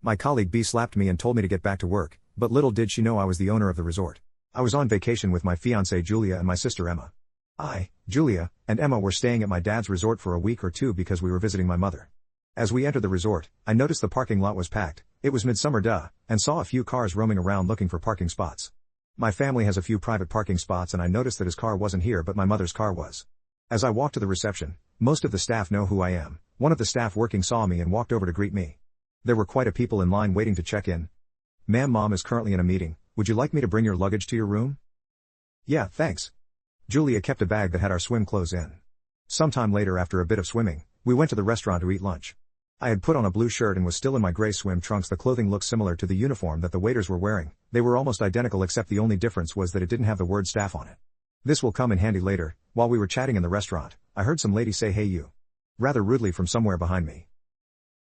My colleague B slapped me and told me to get back to work, but little did she know I was the owner of the resort. I was on vacation with my fiancée Julia and my sister Emma. I, Julia, and Emma were staying at my dad's resort for a week or two because we were visiting my mother. As we entered the resort, I noticed the parking lot was packed. It was midsummer and saw a few cars roaming around looking for parking spots. My family has a few private parking spots and I noticed that his car wasn't here but my mother's car was. As I walked to the reception, most of the staff know who I am. One of the staff working saw me and walked over to greet me. There were quite a people in line waiting to check in. "Ma'am, Mom is currently in a meeting. Would you like me to bring your luggage to your room?" "Yeah, thanks." Julia kept a bag that had our swim clothes in. Sometime later, after a bit of swimming, we went to the restaurant to eat lunch. I had put on a blue shirt and was still in my gray swim trunks. The clothing looked similar to the uniform that the waiters were wearing. They were almost identical except the only difference was that it didn't have the word staff on it. This will come in handy later. While we were chatting in the restaurant, I heard some lady say "Hey you," rather rudely from somewhere behind me.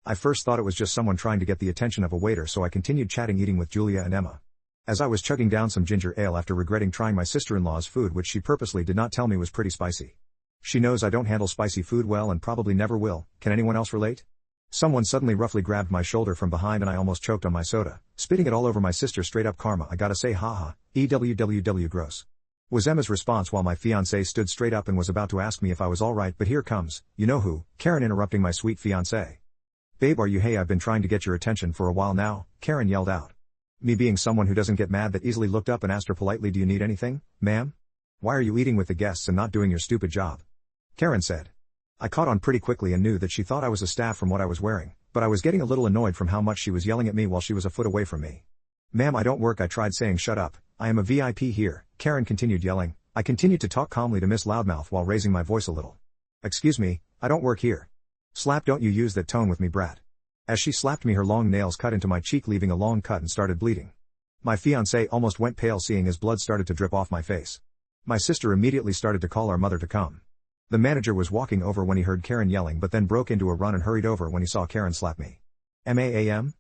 I first thought it was just someone trying to get the attention of a waiter, so I continued chatting, eating with Julia and Emma. As I was chugging down some ginger ale after regretting trying my sister-in-law's food, which she purposely did not tell me was pretty spicy. She knows I don't handle spicy food well and probably never will. Can anyone else relate? Someone suddenly roughly grabbed my shoulder from behind and I almost choked on my soda, spitting it all over my sister. Straight up karma, I gotta say, haha, EWWW gross, was Emma's response while my fiancé stood straight up and was about to ask me if I was alright, but here comes, you know who, Karen, interrupting my sweet fiancé. "Babe, are you? Hey, I've been trying to get your attention for a while now," Karen yelled out. Me being someone who doesn't get mad that easily, looked up and asked her politely, "Do you need anything, ma'am? Why are you eating with the guests and not doing your stupid job?" Karen said. I caught on pretty quickly and knew that she thought I was a staff from what I was wearing, but I was getting a little annoyed from how much she was yelling at me while she was a foot away from me. "Ma'am, I don't work." I tried saying "Shut up, I am a VIP here," Karen continued yelling. I continued to talk calmly to Miss Loudmouth while raising my voice a little. "Excuse me, I don't work here." "Slap, don't you use that tone with me, brat." As she slapped me, her long nails cut into my cheek, leaving a long cut and started bleeding. My fiancé almost went pale seeing as blood started to drip off my face. My sister immediately started to call our mother to come. The manager was walking over when he heard Karen yelling, but then broke into a run and hurried over when he saw Karen slap me. "Ma'am?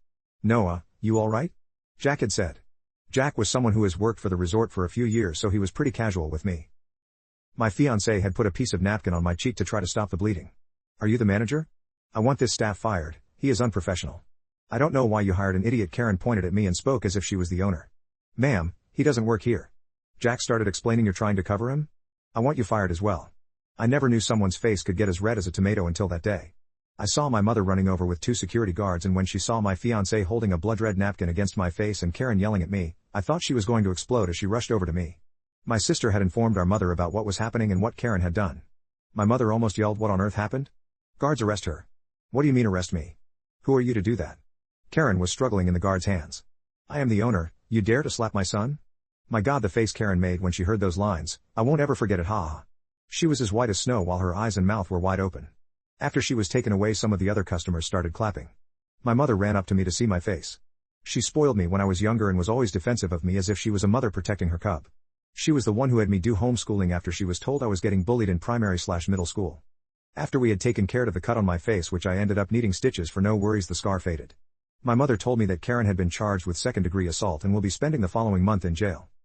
Noah, you alright?" Jack had said. Jack was someone who has worked for the resort for a few years, so he was pretty casual with me. My fiancé had put a piece of napkin on my cheek to try to stop the bleeding. "Are you the manager? I want this staff fired. He is unprofessional." "I don't know why you hired an idiot." Karen pointed at me and spoke as if she was the owner. "Ma'am, he doesn't work here." Jack started explaining. "You're trying to cover him? I want you fired as well." I never knew someone's face could get as red as a tomato until that day. I saw my mother running over with 2 security guards, and when she saw my fiancé holding a blood-red napkin against my face and Karen yelling at me, I thought she was going to explode as she rushed over to me. My sister had informed our mother about what was happening and what Karen had done. My mother almost yelled, "What on earth happened? Guards, arrest her." "What do you mean arrest me? Who are you to do that?" Karen was struggling in the guard's hands. "I am the owner. You dare to slap my son?" My God, the face Karen made when she heard those lines, I won't ever forget it, haha. She was as white as snow while her eyes and mouth were wide open. After she was taken away, some of the other customers started clapping. My mother ran up to me to see my face. She spoiled me when I was younger and was always defensive of me as if she was a mother protecting her cub. She was the one who had me do homeschooling after she was told I was getting bullied in primary/middle school. After we had taken care of the cut on my face, which I ended up needing stitches for, no worries, the scar faded. My mother told me that Karen had been charged with second-degree assault and will be spending the following month in jail.